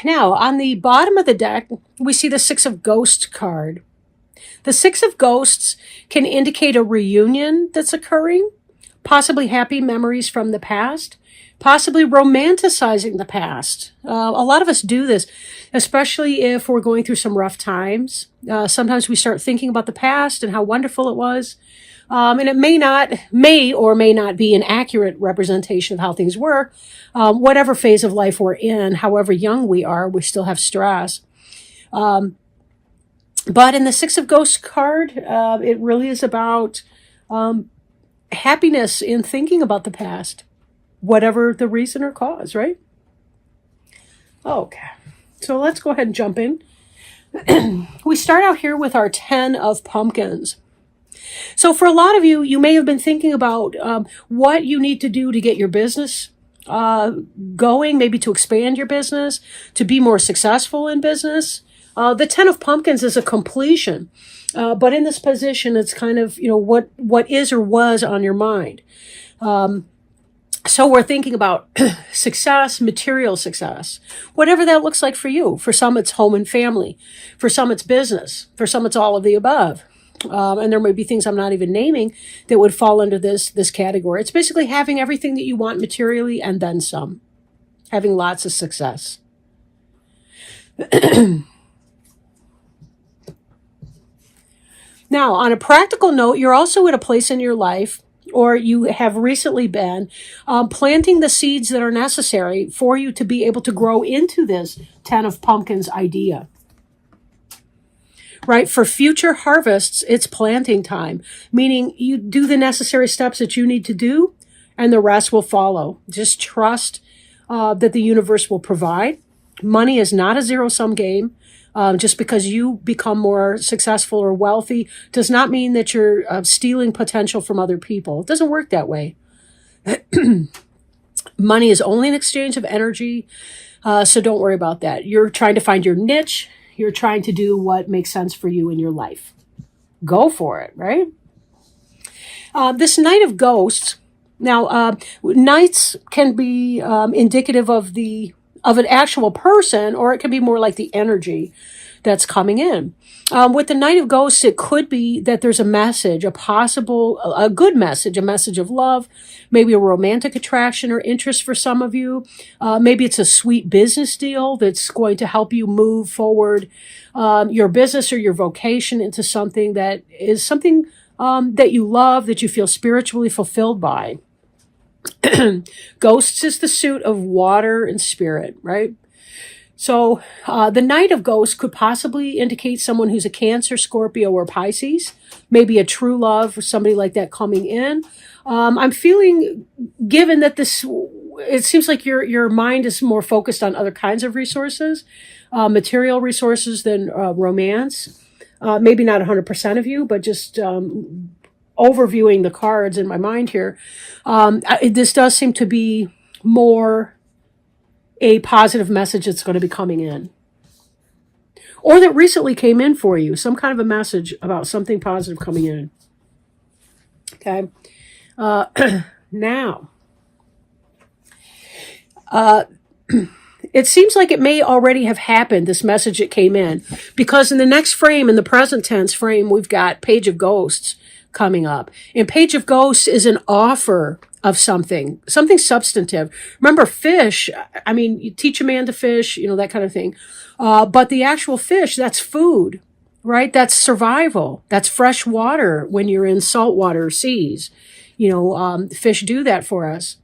Now, on the bottom of the deck, we see the Six of Ghosts card. The Six of Ghosts can indicate a reunion that's occurring, possibly happy memories from the past, possibly romanticizing the past. A lot of us do this, especially if we're going through some rough times. Sometimes we start thinking about the past and how wonderful it was. And it may or may not be an accurate representation of how things were. Whatever phase of life we're in, however young we are, we still have stress. But in the Six of Ghosts card, it really is about happiness in thinking about the past, whatever the reason or cause, right? Okay, so let's go ahead and jump in. We start out here with our 10 of Pumpkins. So for a lot of you, you may have been thinking about what you need to do to get your business going, maybe to expand your business, to be more successful in business. The 10 of Pumpkins is a completion. But in this position, it's kind of, what is or was on your mind. So we're thinking about success, material success, whatever that looks like for you. For some, it's home and family. For some, it's business. For some, it's all of the above. And there may be things I'm not even naming that would fall under this category. It's basically having everything that you want materially and then some. Having lots of success. Now, on a practical note, you're also at a place in your life, or you have recently been, planting the seeds that are necessary for you to be able to grow into this 10 of Pumpkins idea. Right? For future harvests, it's planting time, meaning you do the necessary steps that you need to do, and the rest will follow. Just trust that the universe will provide. Money is not a zero-sum game. Just because you become more successful or wealthy does not mean that you're stealing potential from other people. It doesn't work that way. Money is only an exchange of energy, so don't worry about that. You're trying to find your niche. You're trying to do what makes sense for you in your life. Go for it, right? This Knight of Ghosts. Now, knights can be indicative of an actual person, or it can be more like the energy that's coming in. With the Knight of Ghosts, it could be that there's a message, a good message, a message of love, maybe a romantic attraction or interest for some of you. Maybe it's a sweet business deal that's going to help you move forward your business or your vocation into something that is something that you love, that you feel spiritually fulfilled by. Ghosts is the suit of water and spirit, right? So the Knight of Ghosts could possibly indicate someone who's a Cancer, Scorpio, or Pisces, maybe a true love or somebody like that coming in. I'm feeling, given that it seems like your mind is more focused on other kinds of resources, material resources than romance. Maybe not 100% of you, but just overviewing the cards in my mind here, this does seem to be more a positive message that's going to be coming in. Or that recently came in for you, some kind of a message about something positive coming in. Okay. Now, it seems like it may already have happened, this message that came in, because in the next frame, in the present tense frame, we've got Page of Ghosts coming up. And Page of Ghosts is an offer of something substantive. Remember, fish, you teach a man to fish, that kind of thing. But the actual fish, that's food, right? That's survival. That's fresh water when you're in saltwater seas. Fish do that for us.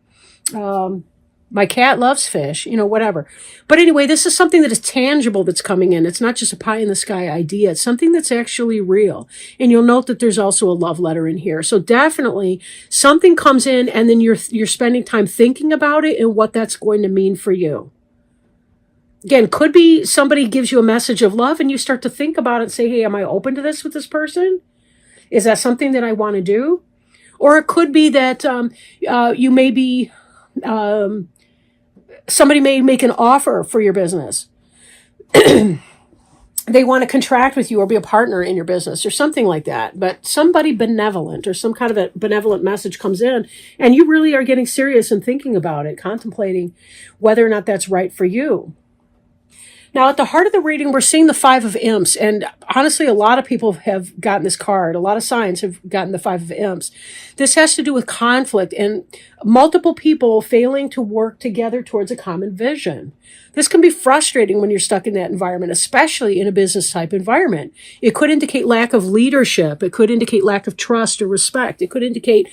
My cat loves fish, whatever. But anyway, this is something that is tangible that's coming in. It's not just a pie in the sky idea. It's something that's actually real. And you'll note that there's also a love letter in here. So definitely something comes in, and then you're spending time thinking about it and what that's going to mean for you. Again, could be somebody gives you a message of love and you start to think about it and say, hey, am I open to this with this person? Is that something that I want to do? Or it could be that you may be... somebody may make an offer for your business. They want to contract with you or be a partner in your business or something like that. But somebody benevolent or some kind of a benevolent message comes in, and you really are getting serious and thinking about it, contemplating whether or not that's right for you. Now, at the heart of the reading, we're seeing the Five of Imps. And honestly, a lot of people have gotten this card. A lot of signs have gotten the Five of Imps. This has to do with conflict and multiple people failing to work together towards a common vision. This can be frustrating when you're stuck in that environment, especially in a business type environment. It could indicate lack of leadership. It could indicate lack of trust or respect. It could indicate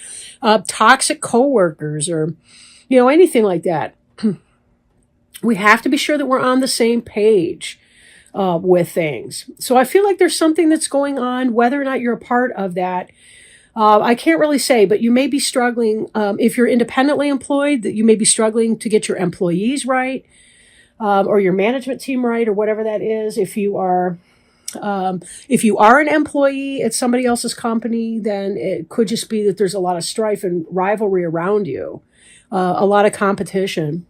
toxic coworkers or, anything like that. We have to be sure that we're on the same page with things. So I feel like there's something that's going on, whether or not you're a part of that. I can't really say, but you may be struggling. If you're independently employed, that you may be struggling to get your employees right, or your management team right, or whatever that is. If you are an employee at somebody else's company, then it could just be that there's a lot of strife and rivalry around you, a lot of competition.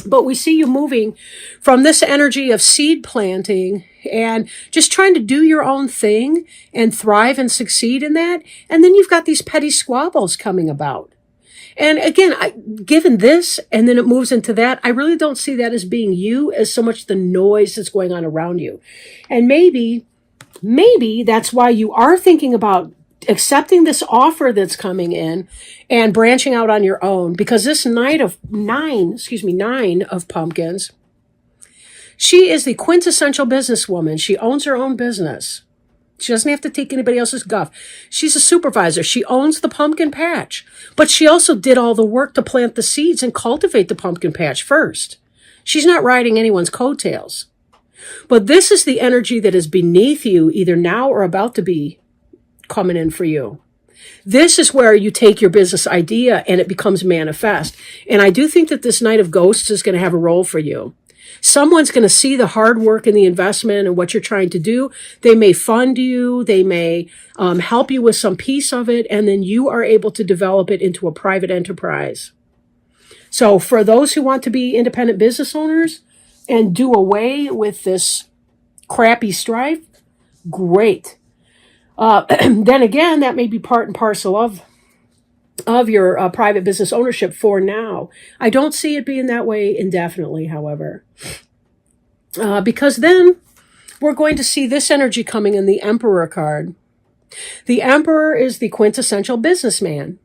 But we see you moving from this energy of seed planting and just trying to do your own thing and thrive and succeed in that. And then you've got these petty squabbles coming about. And again, given this, and then it moves into that, I really don't see that as being you as so much the noise that's going on around you. And maybe that's why you are thinking about accepting this offer that's coming in and branching out on your own, because this nine of pumpkins, she is the quintessential businesswoman. She owns her own business. She doesn't have to take anybody else's guff. She's a supervisor. She owns the pumpkin patch, but she also did all the work to plant the seeds and cultivate the pumpkin patch first. She's not riding anyone's coattails. But this is the energy that is beneath you, either now or about to be coming in for you. This is where you take your business idea and it becomes manifest. And I do think that this Knight of Ghosts is going to have a role for you. Someone's going to see the hard work and the investment and what you're trying to do. They may fund you. They may help you with some piece of it. And then you are able to develop it into a private enterprise. So for those who want to be independent business owners and do away with this crappy strife, great. Then again, that may be part and parcel of your private business ownership for now. I don't see it being that way indefinitely, however, because then we're going to see this energy coming in the Emperor card. The Emperor is the quintessential businessman.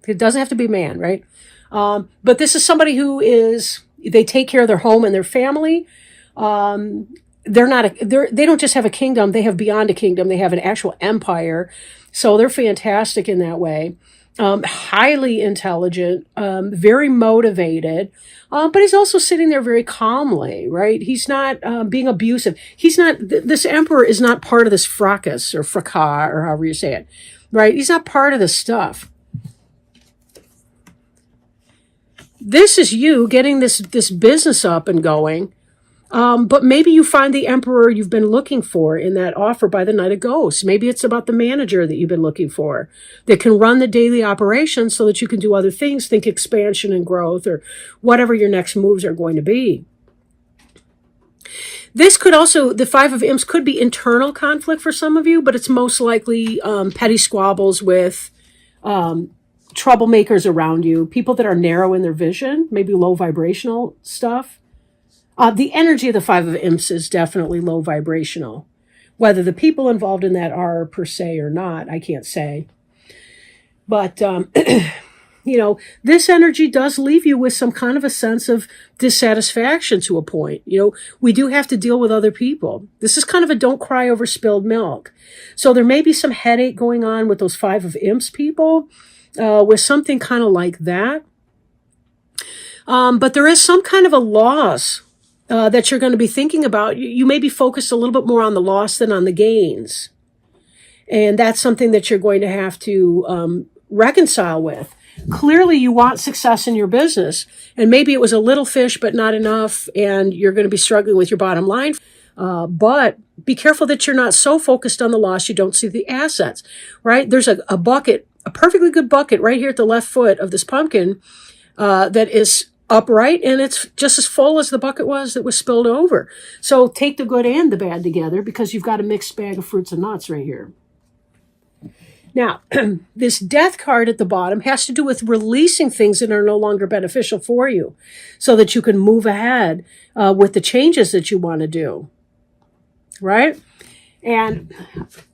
It doesn't have to be man, right? But this is somebody they take care of their home and their family. They don't just have a kingdom, they have beyond a kingdom. They have an actual empire. So they're fantastic in that way. Highly intelligent, very motivated, but he's also sitting there very calmly, right? He's not being abusive. This Emperor is not part of this fracas or fracas or however you say it, right? He's not part of this stuff. This is you getting this business up and going. But maybe you find the Emperor you've been looking for in that offer by the Knight of Ghosts. Maybe it's about the manager that you've been looking for that can run the daily operations so that you can do other things, think expansion and growth, or whatever your next moves are going to be. This could also, the Five of Imps could be internal conflict for some of you, but it's most likely petty squabbles with troublemakers around you, people that are narrow in their vision, maybe low vibrational stuff. The energy of the Five of Imps is definitely low vibrational. Whether the people involved in that are per se or not, I can't say. But, this energy does leave you with some kind of a sense of dissatisfaction to a point. We do have to deal with other people. This is kind of a don't cry over spilled milk. So there may be some headache going on with those Five of Imps people, with something kind of like that. But there is some kind of a loss that you're going to be thinking about. You may be focused a little bit more on the loss than on the gains. And that's something that you're going to have to reconcile with. Clearly, you want success in your business. And maybe it was a little fish, but not enough. And you're going to be struggling with your bottom line. But be careful that you're not so focused on the loss you don't see the assets, right? There's a bucket, a perfectly good bucket right here at the left foot of this pumpkin that is upright, and it's just as full as the bucket was that was spilled over. So take the good and the bad together, because you've got a mixed bag of fruits and nuts right here. Now, this death card at the bottom has to do with releasing things that are no longer beneficial for you so that you can move ahead with the changes that you want to do, right? And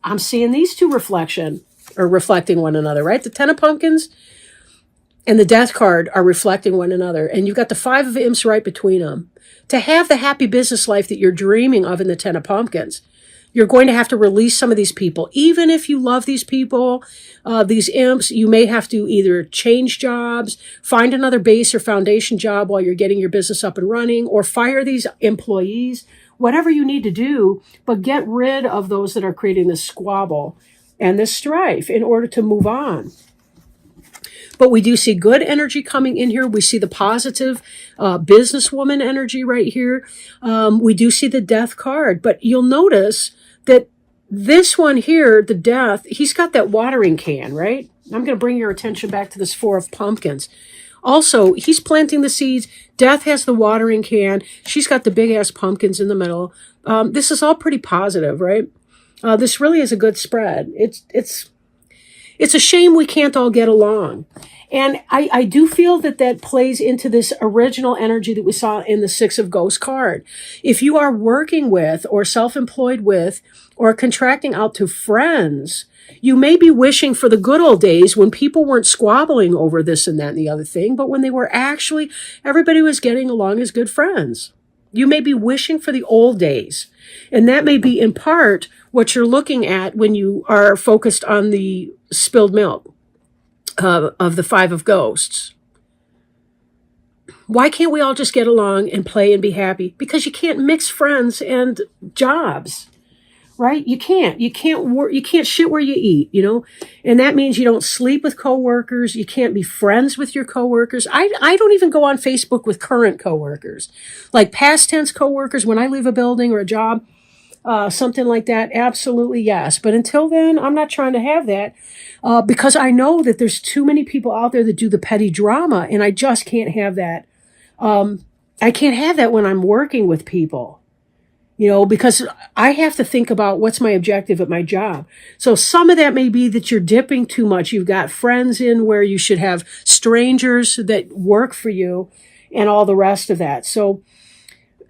I'm seeing these two reflecting one another, right? The Ten of Pumpkins and the Death card are reflecting one another. And you've got the Five of Imps right between them. To have the happy business life that you're dreaming of in the Ten of Pumpkins, you're going to have to release some of these people. Even if you love these people, these imps, you may have to either change jobs, find another base or foundation job while you're getting your business up and running, or fire these employees, whatever you need to do, but get rid of those that are creating this squabble and this strife in order to move on. But we do see good energy coming in here. We see the positive businesswoman energy right here. We do see the Death card, but you'll notice that this one here, the Death, he's got that watering can, right? I'm going to bring your attention back to this Four of Pumpkins. Also, he's planting the seeds. Death has the watering can. She's got the big-ass pumpkins in the middle. This is all pretty positive, right? This really is a good spread. It's a shame we can't all get along. And I do feel that plays into this original energy that we saw in the Six of Ghosts card. If you are working with or self-employed with or contracting out to friends, you may be wishing for the good old days when people weren't squabbling over this and that and the other thing, but when they were actually, everybody was getting along as good friends. You may be wishing for the old days. And that may be in part what you're looking at when you are focused on the spilled milk of the Five of Ghosts. Why can't we all just get along and play and be happy? Because you can't mix friends and jobs, right? You can't work, you can't shit where you eat, you know? And that means you don't sleep with coworkers. You can't be friends with your coworkers. I don't even go on Facebook with current coworkers, like past tense coworkers. When I leave a building or a job, something like that, absolutely yes. But until then, I'm not trying to have that because I know that there's too many people out there that do the petty drama, and I just can't have that. I can't have that when I'm working with people, you know, because I have to think about what's my objective at my job. So some of that may be that you're dipping too much. You've got friends in where you should have strangers that work for you and all the rest of that. So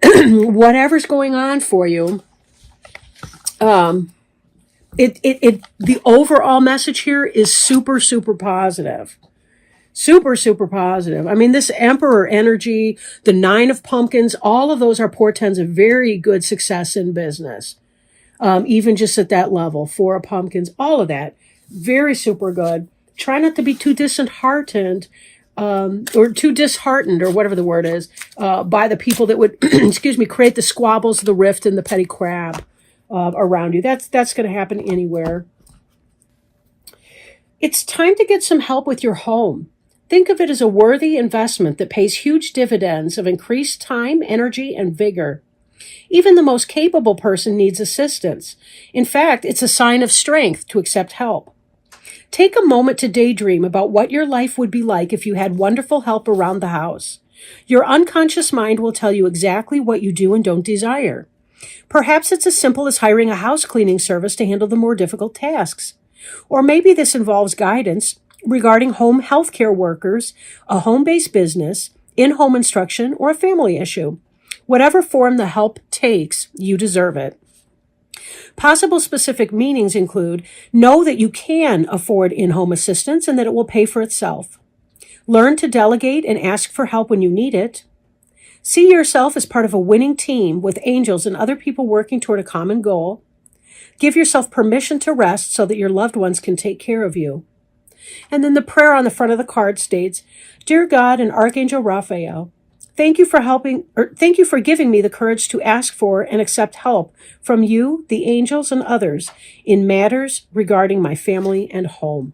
whatever's going on for you, the overall message here is super, super positive. Super, super positive. I mean, this Emperor energy, the Nine of Pumpkins, all of those are portends of very good success in business. Even just at that level, Four of Pumpkins, all of that, very super good. Try not to be too disheartened, or too disheartened, or whatever the word is, by the people that would, create the squabbles, the rift, and the petty crap around you. That's going to happen anywhere. It's time to get some help with your home. Think of it as a worthy investment that pays huge dividends of increased time, energy, and vigor. Even the most capable person needs assistance. In fact, it's a sign of strength to accept help. Take a moment to daydream about what your life would be like if you had wonderful help around the house. Your unconscious mind will tell you exactly what you do and don't desire. Perhaps it's as simple as hiring a house cleaning service to handle the more difficult tasks. Or maybe this involves guidance regarding home healthcare workers, a home-based business, in-home instruction, or a family issue. Whatever form the help takes, you deserve it. Possible specific meanings include: know that you can afford in-home assistance and that it will pay for itself. Learn to delegate and ask for help when you need it. See yourself as part of a winning team with angels and other people working toward a common goal. Give yourself permission to rest so that your loved ones can take care of you. And then the prayer on the front of the card states, Dear God and Archangel Raphael, thank you for giving me the courage to ask for and accept help from you, the angels, and others in matters regarding my family and home.